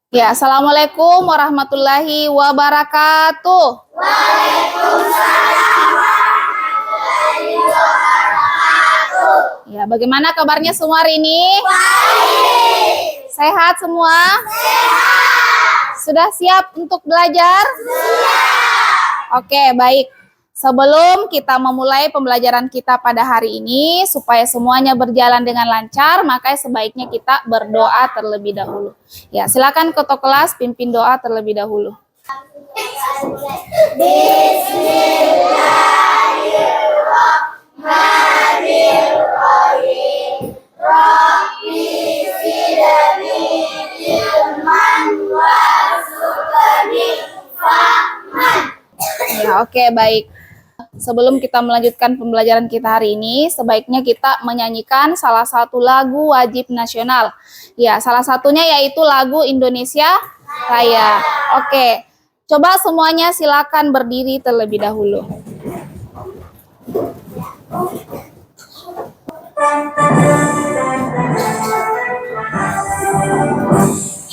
Ya, Assalamualaikum warahmatullahi wabarakatuh. Ya, bagaimana kabarnya semua hari ini? Baik. Sehat semua? Sehat. Sudah siap untuk belajar? Siap. Oke, baik. Sebelum kita memulai pembelajaran kita pada hari ini, supaya semuanya berjalan dengan lancar, maka sebaiknya kita berdoa terlebih dahulu. Ya, silakan ketua kelas pimpin doa terlebih dahulu. Bismillahirrahmanirrahim. Rabbi zidni ilman warzuqni fahman. Ya, oke, baik. Sebelum kita melanjutkan pembelajaran kita hari ini, sebaiknya kita menyanyikan salah satu lagu wajib nasional. Ya, salah satunya yaitu lagu Indonesia Raya. Oke, coba semuanya silakan berdiri terlebih dahulu.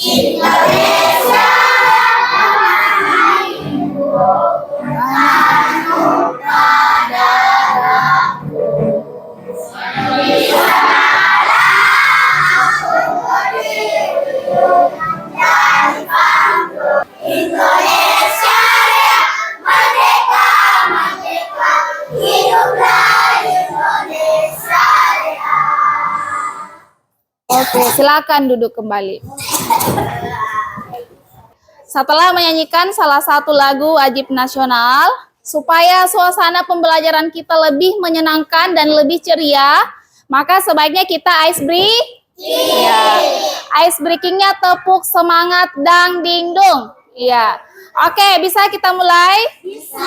Indonesia. Indonesia Raya, merdeka, merdeka, hiduplah Indonesia Raya. Oke, silakan duduk kembali. Setelah menyanyikan salah satu lagu wajib nasional, supaya suasana pembelajaran kita lebih menyenangkan dan lebih ceria, maka sebaiknya kita ice break. Ya. Ice breakingnya tepuk semangat dang ding dung. Iya. Oke, bisa kita mulai? Bisa.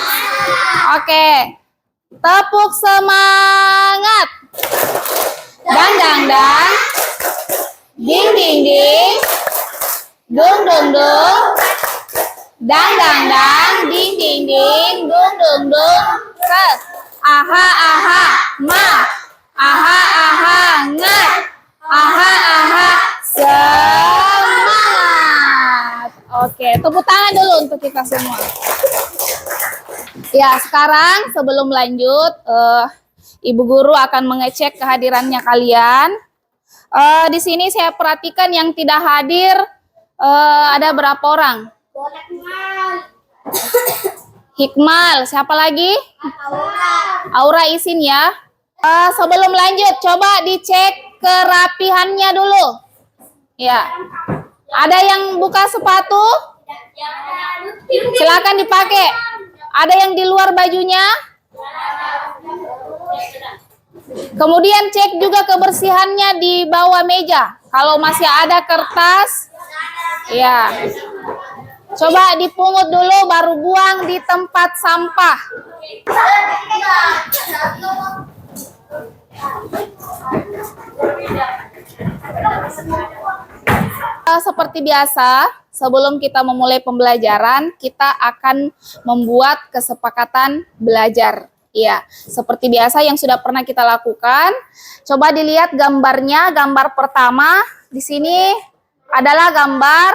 Oke. Tepuk semangat. Dang dang dang. Ding ding ding. Dung dung dung. Dang dang dang. Ding ding ding. Dung dung dung. Set. Aha aha ma. Aha aha ngat. Aha aha semangat. Oke, tepuk tangan dulu untuk kita semua. Ya, sekarang sebelum lanjut, Ibu Guru akan mengecek kehadirannya kalian. Di sini saya perhatikan yang tidak hadir ada berapa orang? Hikmal, siapa lagi? Aura izin ya. Sebelum lanjut, coba dicek kerapihannya dulu. Ya. Ada yang buka sepatu? Silakan dipakai. Ada yang di luar bajunya? Kemudian cek juga kebersihannya di bawah meja. Kalau masih ada kertas, ya. Coba dipungut dulu baru buang di tempat sampah. Seperti biasa, sebelum kita memulai pembelajaran, kita akan membuat kesepakatan belajar. Ya, seperti biasa yang sudah pernah kita lakukan. Coba dilihat gambarnya. Gambar pertama di sini adalah gambar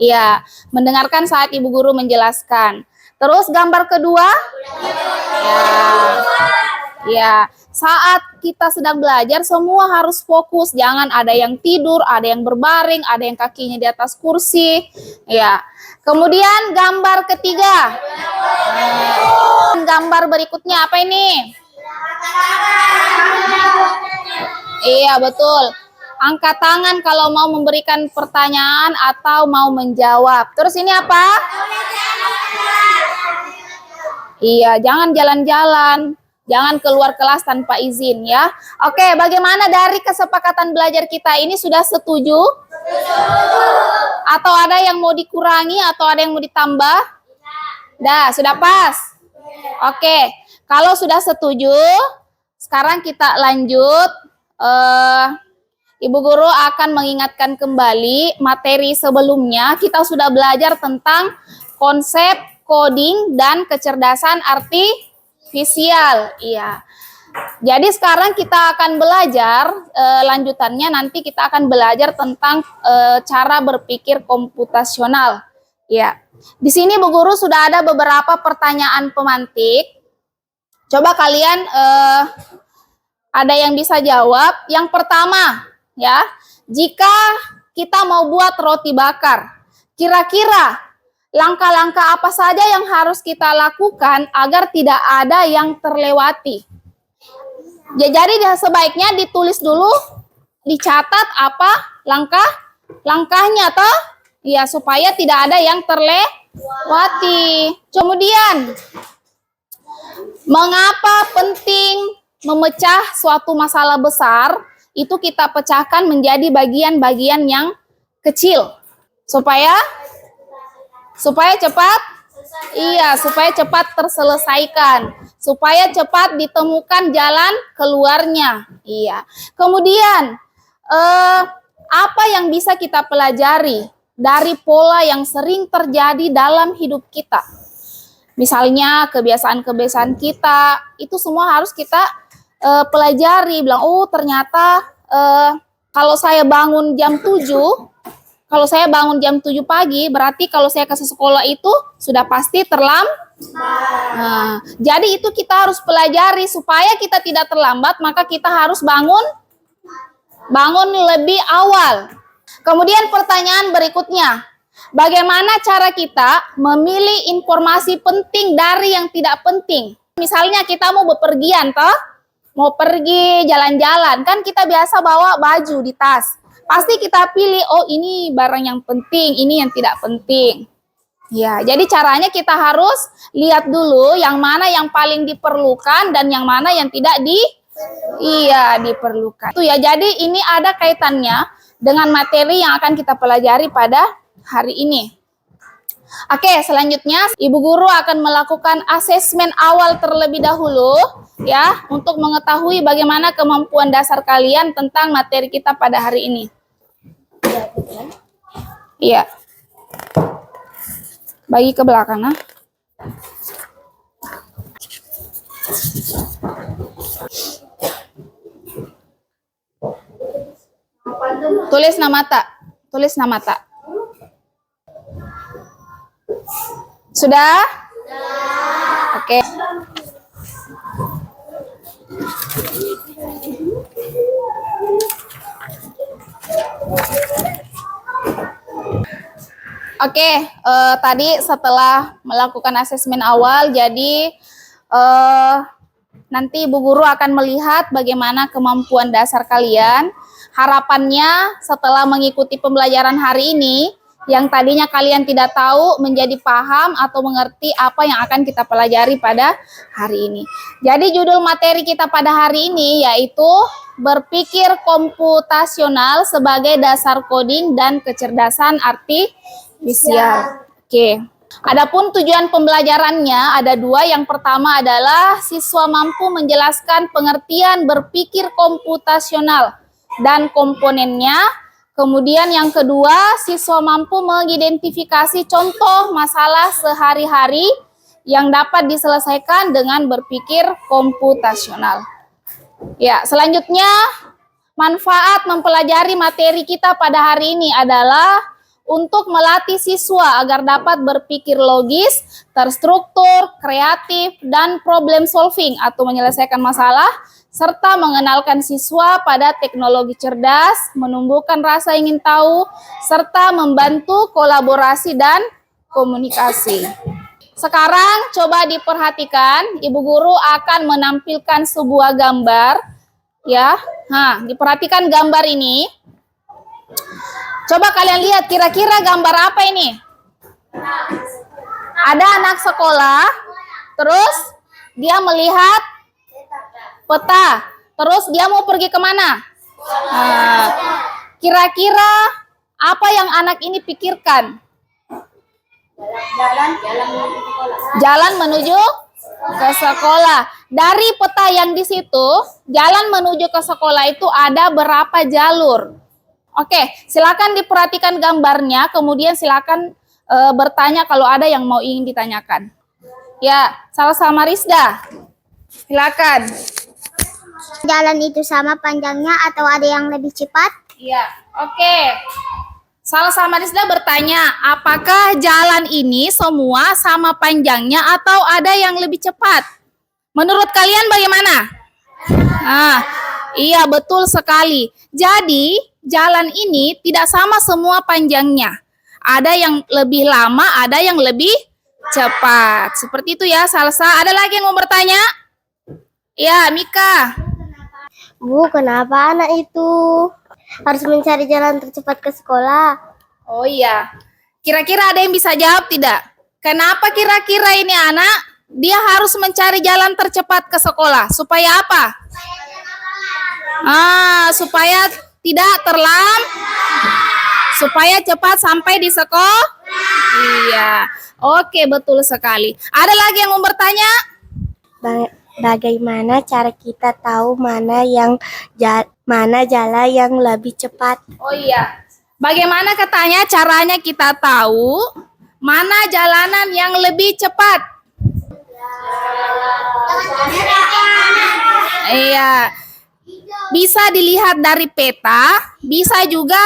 ya, mendengarkan saat Ibu Guru menjelaskan. Terus gambar kedua, ya, saat kita sedang belajar semua harus fokus, jangan ada yang tidur, ada yang berbaring, ada yang kakinya di atas kursi, ya. Kemudian gambar ketiga, gambar berikutnya apa ini? Iya betul, angkat tangan kalau mau memberikan pertanyaan atau mau menjawab. Terus ini apa? Iya, jangan jalan-jalan. Jangan keluar kelas tanpa izin ya. Oke, bagaimana dari kesepakatan belajar kita ini, sudah setuju? Atau ada yang mau dikurangi atau ada yang mau ditambah? Dah, sudah pas? Oke, kalau sudah setuju, sekarang kita lanjut. Ibu Guru akan mengingatkan kembali materi sebelumnya. Kita sudah belajar tentang konsep coding dan kecerdasan artifisial. Iya. Jadi sekarang kita akan belajar lanjutannya, nanti kita akan belajar tentang cara berpikir komputasional. Ya, di sini Bu Guru sudah ada beberapa pertanyaan pemantik. Coba kalian ada yang bisa jawab. Yang pertama, ya, jika kita mau buat roti bakar, kira-kira langkah-langkah apa saja yang harus kita lakukan agar tidak ada yang terlewati? Ya, jadi sebaiknya ditulis dulu, dicatat apa langkahnya toh, ya, supaya tidak ada yang terlewati. Kemudian, mengapa penting memecah suatu masalah besar? Itu kita pecahkan menjadi bagian-bagian yang kecil supaya cepat, iya, supaya cepat terselesaikan, supaya cepat ditemukan jalan keluarnya. Iya. Kemudian apa yang bisa kita pelajari dari pola yang sering terjadi dalam hidup kita? Misalnya kebiasaan-kebiasaan kita, itu semua harus kita pelajari. Bilang, oh ternyata kalau saya bangun jam 7, kalau saya bangun jam 7 pagi, berarti kalau saya ke sekolah itu sudah pasti terlambat. Nah, jadi itu kita harus pelajari supaya kita tidak terlambat, maka kita harus bangun lebih awal. Kemudian pertanyaan berikutnya, bagaimana cara kita memilih informasi penting dari yang tidak penting? Misalnya kita mau bepergian toh, mau pergi jalan-jalan, kan kita biasa bawa baju di tas. Pasti kita pilih, oh ini barang yang penting, ini yang tidak penting. Ya, jadi caranya kita harus lihat dulu yang mana yang paling diperlukan dan yang mana yang tidak diperlukan. Itu ya, jadi ini ada kaitannya dengan materi yang akan kita pelajari pada hari ini. Oke, selanjutnya Ibu Guru akan melakukan asesmen awal terlebih dahulu ya, untuk mengetahui bagaimana kemampuan dasar kalian tentang materi kita pada hari ini. Iya. Bagi ke belakang, nah. Tulis nama tak. Tulis nama tak. Sudah? Oke. Oke, tadi setelah melakukan asesmen awal, jadi nanti Ibu Guru akan melihat bagaimana kemampuan dasar kalian. Harapannya setelah mengikuti pembelajaran hari ini, yang tadinya kalian tidak tahu menjadi paham atau mengerti apa yang akan kita pelajari pada hari ini. Jadi judul materi kita pada hari ini yaitu berpikir komputasional sebagai dasar coding dan kecerdasan artifisial. Oke. Adapun tujuan pembelajarannya ada dua. Yang pertama adalah siswa mampu menjelaskan pengertian berpikir komputasional dan komponennya. Kemudian yang kedua, siswa mampu mengidentifikasi contoh masalah sehari-hari yang dapat diselesaikan dengan berpikir komputasional. Ya, selanjutnya manfaat mempelajari materi kita pada hari ini adalah untuk melatih siswa agar dapat berpikir logis, terstruktur, kreatif, dan problem solving atau menyelesaikan masalah, serta mengenalkan siswa pada teknologi cerdas, menumbuhkan rasa ingin tahu, serta membantu kolaborasi dan komunikasi. Sekarang coba diperhatikan, Ibu Guru akan menampilkan sebuah gambar. Ya, nah diperhatikan gambar ini. Coba kalian lihat kira-kira gambar apa ini? Ada anak sekolah, terus dia melihat peta, terus dia mau pergi kemana? Nah, kira-kira apa yang anak ini pikirkan? Jalan menuju ke sekolah. Dari peta yang di situ, jalan menuju ke sekolah itu ada berapa jalur? Oke, silakan diperhatikan gambarnya, kemudian silakan bertanya kalau ada yang mau ingin ditanyakan. Ya, sama-sama Rizda. Silakan. Jalan itu sama panjangnya atau ada yang lebih cepat? Iya, oke. Salsa Marisda bertanya, apakah jalan ini semua sama panjangnya atau ada yang lebih cepat? Menurut kalian bagaimana? Ah, iya betul sekali. Jadi, jalan ini tidak sama semua panjangnya. Ada yang lebih lama, ada yang lebih cepat. Seperti itu ya, Salsa. Ada lagi yang mau bertanya? Ya, Mika. Bu, kenapa anak itu harus mencari jalan tercepat ke sekolah? Oh iya. Kira-kira ada yang bisa jawab tidak? Kenapa kira-kira ini anak dia harus mencari jalan tercepat ke sekolah? Supaya apa? Supaya tidak terlambat. Supaya cepat sampai di sekolah. Iya. Oke, betul sekali. Ada lagi yang mau bertanya? Bagaimana cara kita tahu mana jalan yang lebih cepat? Oh iya. Bagaimana katanya caranya kita tahu mana jalanan yang lebih cepat? Iya. Bisa dilihat dari peta, bisa juga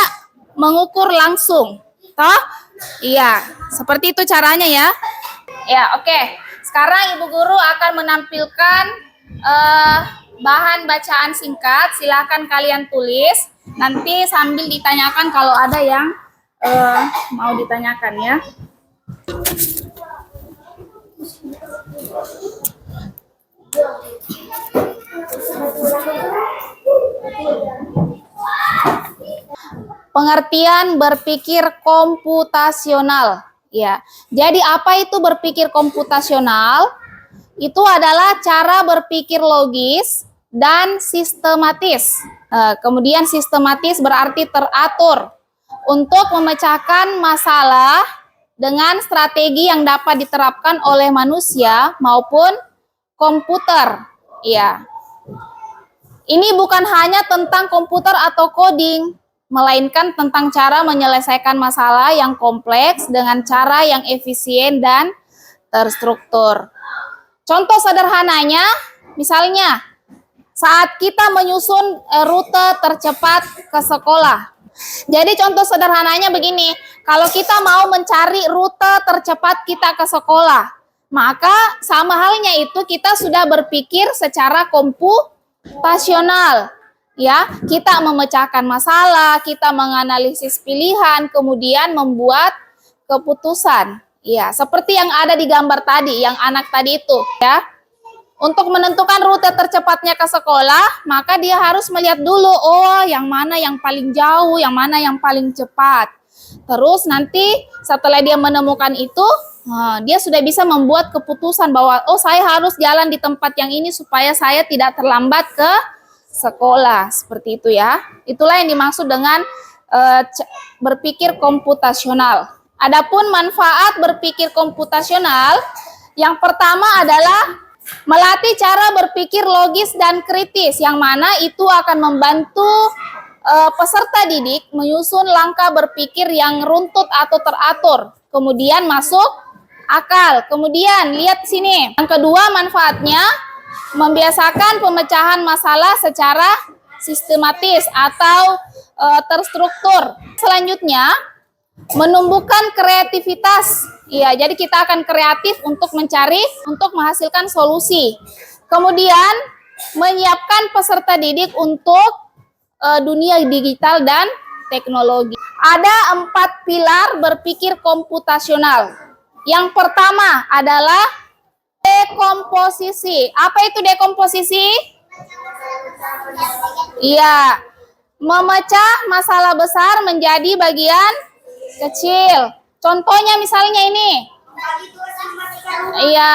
mengukur langsung. Toh? Iya, seperti itu caranya ya. Ya, oke. Sekarang Ibu Guru akan menampilkan bahan bacaan singkat. Silakan kalian tulis. Nanti sambil ditanyakan kalau ada yang mau ditanyakan ya. Pengertian berpikir komputasional. Ya, jadi apa itu berpikir komputasional? Itu adalah cara berpikir logis dan sistematis. Kemudian sistematis berarti teratur untuk memecahkan masalah dengan strategi yang dapat diterapkan oleh manusia maupun komputer. Ya, ini bukan hanya tentang komputer atau coding, melainkan tentang cara menyelesaikan masalah yang kompleks dengan cara yang efisien dan terstruktur. Contoh sederhananya, misalnya saat kita menyusun rute tercepat ke sekolah. Jadi contoh sederhananya begini, kalau kita mau mencari rute tercepat kita ke sekolah, maka sama halnya itu kita sudah berpikir secara komputasional. Ya, kita memecahkan masalah, kita menganalisis pilihan, kemudian membuat keputusan. Ya, seperti yang ada di gambar tadi, yang anak tadi itu, ya. Untuk menentukan rute tercepatnya ke sekolah, maka dia harus melihat dulu, oh, yang mana yang paling jauh, yang mana yang paling cepat. Terus nanti setelah dia menemukan itu, dia sudah bisa membuat keputusan bahwa, oh, saya harus jalan di tempat yang ini supaya saya tidak terlambat ke sekolah, seperti itu ya. Itulah yang dimaksud dengan berpikir komputasional. Adapun manfaat berpikir komputasional, yang pertama adalah melatih cara berpikir logis dan kritis, yang mana itu akan membantu peserta didik menyusun langkah berpikir yang runtut atau teratur, kemudian masuk akal. Kemudian lihat sini, yang kedua manfaatnya membiasakan pemecahan masalah secara sistematis atau terstruktur. Selanjutnya, menumbuhkan kreativitas. Iya, jadi kita akan kreatif untuk menghasilkan solusi. Kemudian, menyiapkan peserta didik untuk dunia digital dan teknologi. Ada 4 pilar berpikir komputasional. Yang pertama adalah dekomposisi. Apa itu dekomposisi? Iya, memecah masalah besar menjadi bagian kecil. Contohnya misalnya ini. Iya,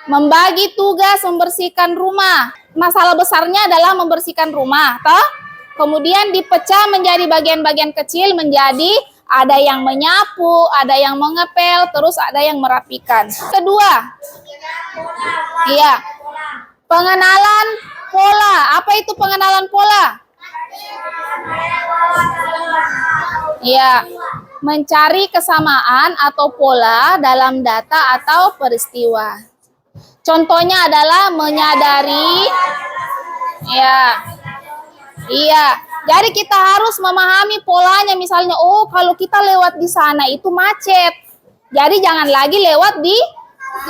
membagi tugas membersihkan rumah. Masalah besarnya adalah membersihkan rumah, toh? Kemudian dipecah menjadi bagian-bagian kecil, menjadi ada yang menyapu, ada yang mengepel, terus ada yang merapikan. Kedua, iya, pengenalan pola. Apa itu pengenalan pola? Iya, mencari kesamaan atau pola dalam data atau peristiwa. Contohnya adalah menyadari Iya. Iya. Jadi kita harus memahami polanya, misalnya oh kalau kita lewat di sana itu macet. Jadi jangan lagi lewat di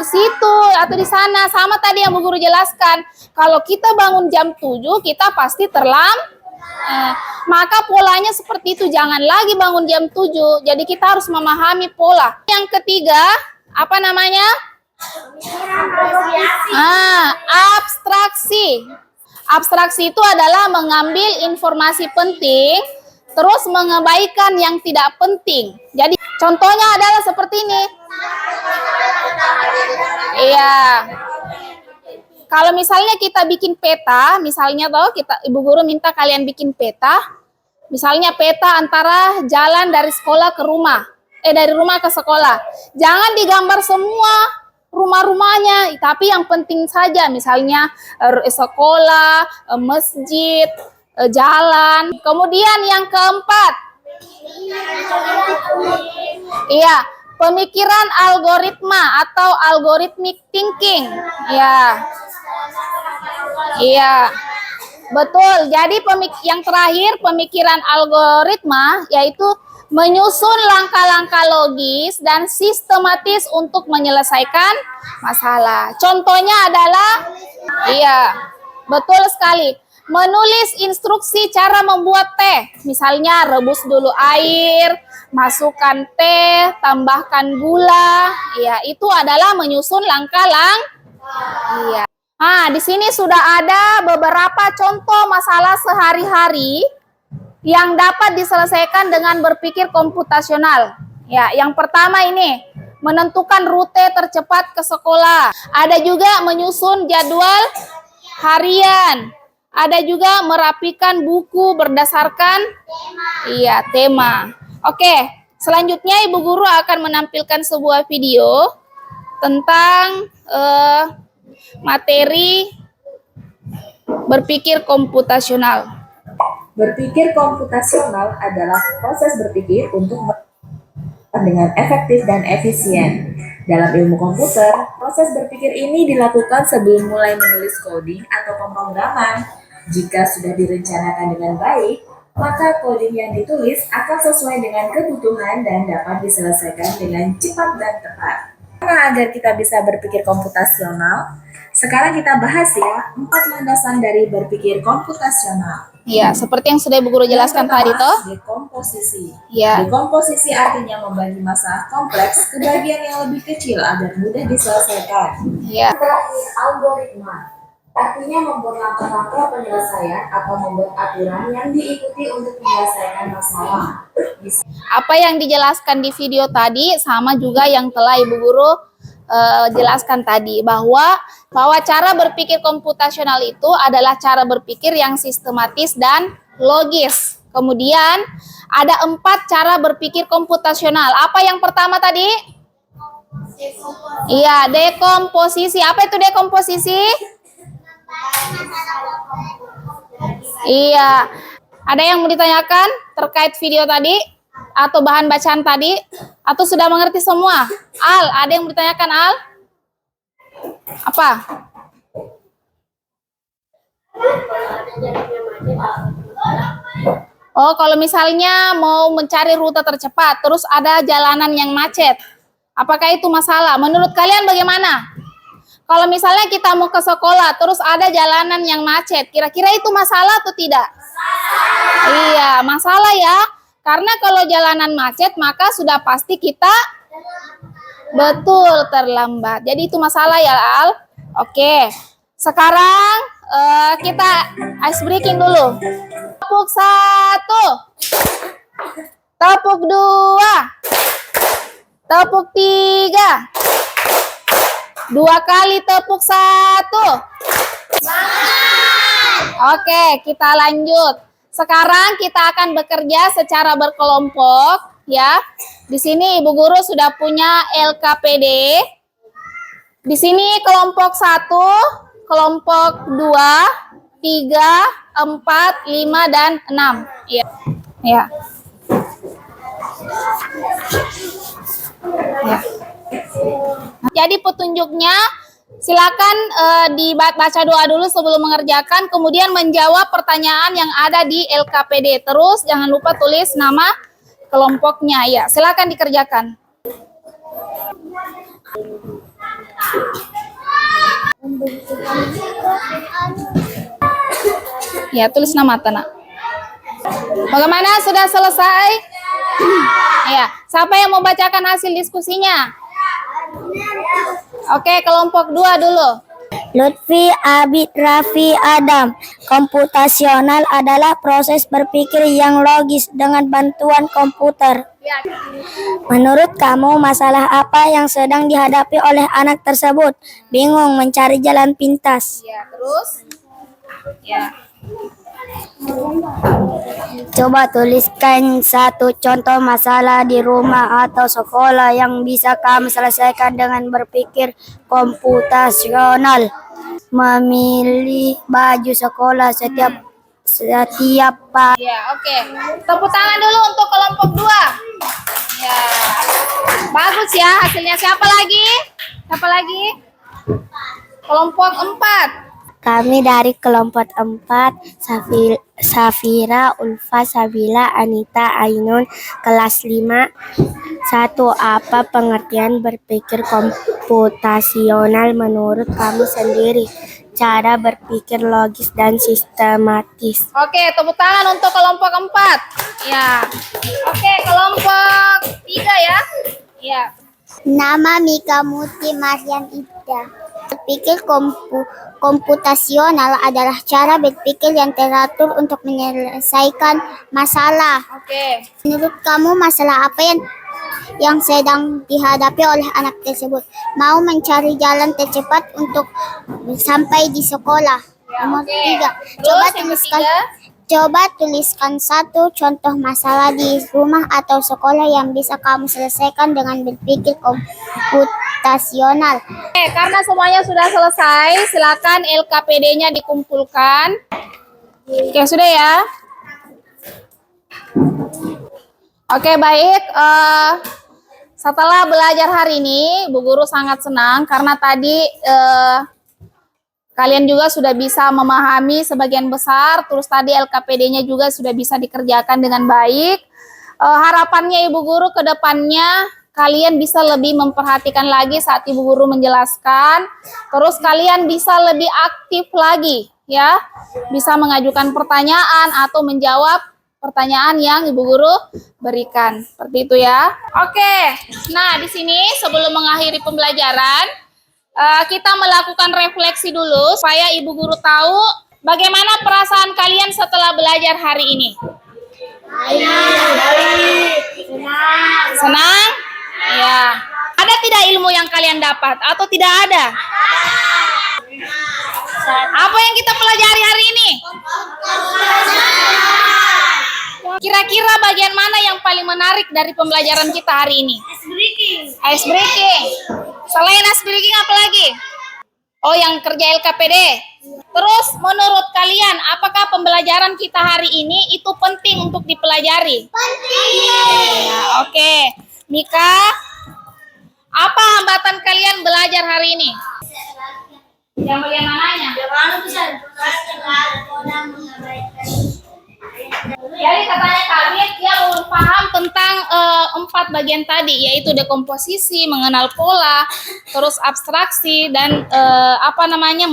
situ atau di sana. Sama tadi yang Bu Guru jelaskan. Kalau kita bangun jam 7, kita pasti maka polanya seperti itu. Jangan lagi bangun jam 7. Jadi kita harus memahami pola. Yang ketiga, apa namanya? Abstraksi. Abstraksi itu adalah mengambil informasi penting, terus mengabaikan yang tidak penting. Jadi contohnya adalah seperti ini. Iya. Kalau misalnya kita bikin peta, misalnya Ibu Guru minta kalian bikin peta, misalnya peta antara jalan dari sekolah ke rumah, dari rumah ke sekolah. Jangan digambar semua rumah-rumahnya, tapi yang penting saja, misalnya sekolah, masjid, jalan. Kemudian yang keempat, iya, pemikiran algoritma atau algorithmic thinking. Iya, betul. Jadi yang terakhir, pemikiran algoritma, yaitu menyusun langkah-langkah logis dan sistematis untuk menyelesaikan masalah. Contohnya adalah, iya, betul sekali. Menulis instruksi cara membuat teh. Misalnya rebus dulu air, masukkan teh, tambahkan gula. Iya, itu adalah menyusun langkah-langkah. Iya. Nah, di sini sudah ada beberapa contoh masalah sehari-hari yang dapat diselesaikan dengan berpikir komputasional. Ya, yang pertama ini, menentukan rute tercepat ke sekolah. Ada juga menyusun jadwal harian. Ada juga merapikan buku berdasarkan tema. Oke, selanjutnya Ibu Guru akan menampilkan sebuah video tentang materi berpikir komputasional. Berpikir komputasional adalah proses berpikir untuk dengan efektif dan efisien. Dalam ilmu komputer, proses berpikir ini dilakukan sebelum mulai menulis coding atau pemrograman. Jika sudah direncanakan dengan baik, maka coding yang ditulis akan sesuai dengan kebutuhan dan dapat diselesaikan dengan cepat dan tepat. Nah, agar kita bisa berpikir komputasional, sekarang kita bahas ya 4 landasan dari berpikir komputasional. Ya, seperti yang sudah Ibu Guru jelaskan tadi toh. Dekomposisi. Ya. Dekomposisi artinya membagi masalah kompleks ke bagian yang lebih kecil agar mudah diselesaikan. Ya. Algoritma artinya membuat langkah-langkah penyelesaian atau membuat aturan yang diikuti untuk menyelesaikan masalah. Apa yang dijelaskan di video tadi sama juga yang telah Ibu Guru jelaskan tadi, bahwa cara berpikir komputasional itu adalah cara berpikir yang sistematis dan logis. Kemudian ada 4 cara berpikir komputasional. Apa yang pertama tadi? Iya, dekomposisi. Apa itu dekomposisi? Iya. Ada yang mau ditanyakan terkait video tadi? Atau bahan bacaan tadi? Atau sudah mengerti semua? Al, ada yang mau ditanyakan, Al? Apa? Oh, kalau misalnya mau mencari rute tercepat, terus ada jalanan yang macet. Apakah itu masalah? Menurut kalian bagaimana? Kalau misalnya kita mau ke sekolah, terus ada jalanan yang macet, kira-kira itu masalah atau tidak? Iya, masalah ya. Karena kalau jalanan macet, maka sudah pasti kita betul terlambat. Jadi itu masalah ya, Al. Oke. Sekarang kita ice breaking dulu. Tepuk 1. Tepuk 2. Tepuk 3. 2 kali tepuk 1. Oke, kita lanjut. Sekarang kita akan bekerja secara berkelompok ya. Di sini Ibu Guru sudah punya LKPD. Di sini kelompok 1, kelompok 2, 3, 4, 5 dan 6. Iya. Ya. Ya. Jadi petunjuknya Silakan dibaca doa dulu sebelum mengerjakan, kemudian menjawab pertanyaan yang ada di LKPD. Terus jangan lupa tulis nama kelompoknya. Ya, silakan dikerjakan. Ya, tulis nama Tana. Bagaimana? Sudah selesai? Ya, siapa yang mau bacakan hasil diskusinya? Oke, kelompok 2 dulu. Lutfi Abid Raffi Adam. Komputasional adalah proses berpikir yang logis dengan bantuan komputer. Menurut kamu, masalah apa yang sedang dihadapi oleh anak tersebut? Bingung mencari jalan pintas. Ya, terus? Ya. Coba tuliskan satu contoh masalah di rumah atau sekolah yang bisa kamu selesaikan dengan berpikir komputasional. Memilih baju sekolah setiap pagi. Ya, oke. Tepuk tangan dulu untuk kelompok 2. Ya. Bagus ya hasilnya. Siapa lagi? Siapa lagi? Kelompok 4. Kami dari kelompok 4, Safira, Ulfa, Sabila, Anita, Ainun, kelas 5. 1. Apa pengertian berpikir komputasional menurut kamu sendiri? Cara berpikir logis dan sistematis. Oke, tepuk tangan untuk kelompok 4. Ya. Oke, kelompok 3 ya. Ya. Nama Mika Muti Marian Ida. Berpikir komputasional adalah cara berpikir yang teratur untuk menyelesaikan masalah. Oke. Menurut kamu, masalah apa yang sedang dihadapi oleh anak tersebut? Mau mencari jalan tercepat untuk sampai di sekolah. Nomor 3. Coba tuliskan satu contoh masalah di rumah atau sekolah yang bisa kamu selesaikan dengan berpikir komputasional. Oke, karena semuanya sudah selesai, silakan LKPD-nya dikumpulkan. Oke, sudah ya. Oke, baik. Setelah belajar hari ini, Bu Guru sangat senang karena tadi kalian juga sudah bisa memahami sebagian besar, terus tadi LKPD-nya juga sudah bisa dikerjakan dengan baik. Harapannya Ibu Guru ke depannya kalian bisa lebih memperhatikan lagi saat Ibu Guru menjelaskan, terus kalian bisa lebih aktif lagi ya, bisa mengajukan pertanyaan atau menjawab pertanyaan yang Ibu Guru berikan. Seperti itu ya. Oke. Nah, di sini sebelum mengakhiri pembelajaran, kita melakukan refleksi dulu supaya Ibu Guru tahu bagaimana perasaan kalian setelah belajar hari ini. Senang? Ya. Ada tidak ilmu yang kalian dapat atau tidak ada? Apa yang kita pelajari hari ini? Kira-kira bagian mana yang paling menarik dari pembelajaran kita hari ini? Ice breaking. Selain ice breaking apa lagi? Oh, yang kerja LKPD. Terus menurut kalian, apakah pembelajaran kita hari ini itu penting untuk dipelajari? Penting. Ya, oke. Mika, apa hambatan kalian belajar hari ini? Yang bagian mananya? Jadi katanya kalian dia belum paham tentang 4 bagian tadi, yaitu dekomposisi, mengenal pola, terus abstraksi, dan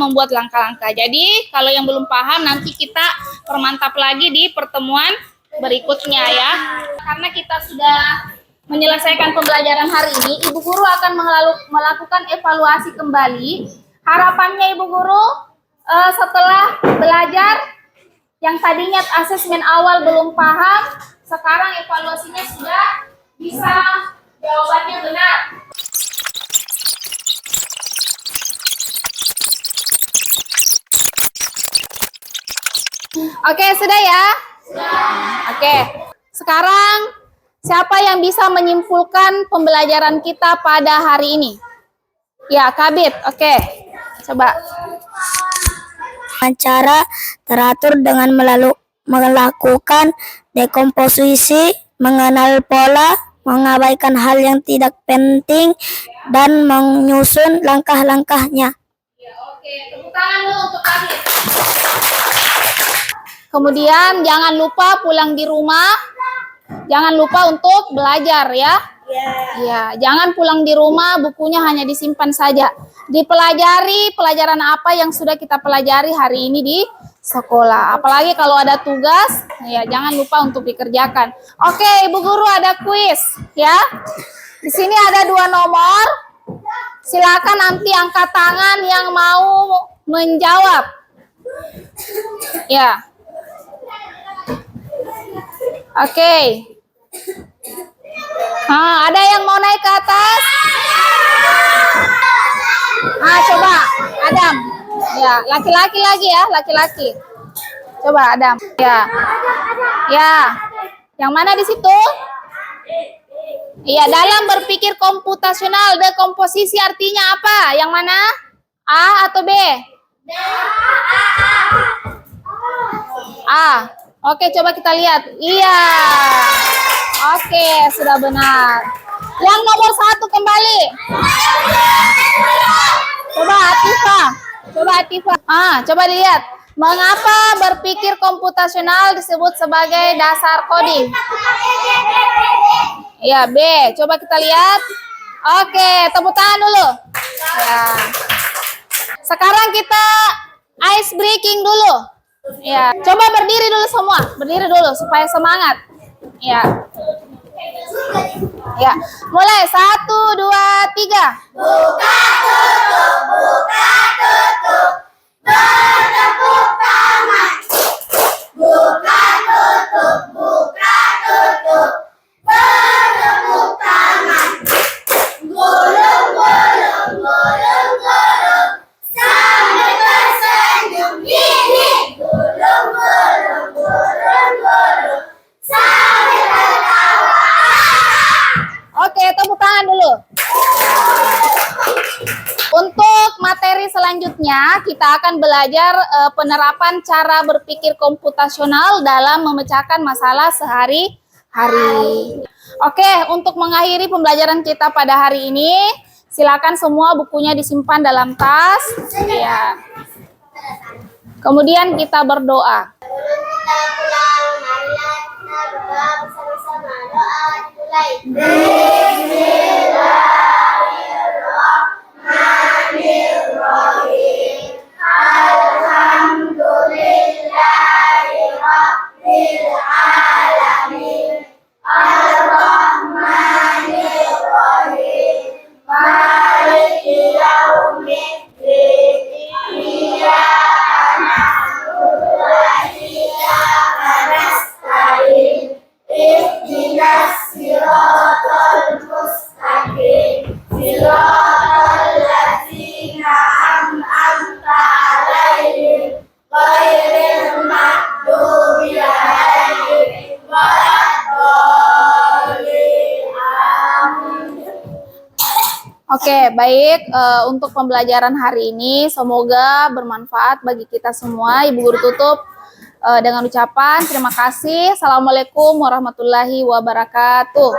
membuat langkah-langkah. Jadi kalau yang belum paham nanti kita permantap lagi di pertemuan berikutnya ya. Karena kita sudah menyelesaikan pembelajaran hari ini, Ibu Guru akan melakukan evaluasi kembali. Harapannya Ibu Guru setelah belajar yang tadinya asesmen awal belum paham, sekarang evaluasinya sudah bisa jawabannya benar. Oke, sudah ya? Oke. Sekarang siapa yang bisa menyimpulkan pembelajaran kita pada hari ini? Ya, Kabit. Oke. Coba. Cara teratur dengan melakukan dekomposisi, mengenal pola, mengabaikan hal yang tidak penting, dan menyusun langkah-langkahnya. Oke, tepuk tangan dulu untuk Adit. Kemudian jangan lupa pulang di rumah. Jangan lupa untuk belajar ya. Ya, jangan pulang di rumah bukunya hanya disimpan saja. Dipelajari pelajaran apa yang sudah kita pelajari hari ini di sekolah. Apalagi kalau ada tugas, ya jangan lupa untuk dikerjakan. Oke, Ibu Guru ada kuis ya. Di sini ada 2 nomor. Silakan nanti angkat tangan yang mau menjawab. Ya. Oke. Ada yang mau naik ke atas? Coba Adam. Ya, laki-laki lagi ya, laki-laki. Coba Adam. Ya. Ya. Yang mana di situ? Iya, dalam berpikir komputasional, dekomposisi artinya apa? Yang mana? A atau B? A. Oke, coba kita lihat. Iya. Oke, sudah benar. Yang nomor 1 kembali. Coba Atifah. Coba dilihat. Mengapa berpikir komputasional disebut sebagai dasar coding? Ya, B. Coba kita lihat. Oke, tepuk tangan dulu. Ya. Sekarang kita ice breaking dulu. Ya, coba berdiri dulu semua. Berdiri dulu supaya semangat. Ya. Ya, mulai 1, 2, 3. Buka tutup, buka tutup, bertepuk tangan. Buka tutup, buka tutup, bertepuk tangan. Gulung, gulung, gulung, gulung, sambil tersenyum gini. Gulung, gulung, gulung, gulung, sambil tertawa. Oke, tepuk tangan dulu. Untuk materi selanjutnya, kita akan belajar penerapan cara berpikir komputasional dalam memecahkan masalah sehari-hari. Oke, untuk mengakhiri pembelajaran kita pada hari ini, silakan semua bukunya disimpan dalam tas. Ya. Kemudian kita berdoa. Kita pulang, marilah kita berdoa bersama-sama. Doa dimulai. Bismillahirrahmanirrahim. Alhamdulillahirabbil alamin. Ar-Rahmanir-Rahim. Maliki yaumiddin. Iyyaka na'budu wa iyyaka nasta'in. Ihdinas siratal mustaqim. Siratal ladzina an'amta 'alaihim ghairil maghdubi 'alaihim waladdallin. Amin. Oke, baik. Untuk pembelajaran hari ini, semoga bermanfaat bagi kita semua. Ibu Guru tutup dengan ucapan terima kasih. Assalamualaikum warahmatullahi wabarakatuh.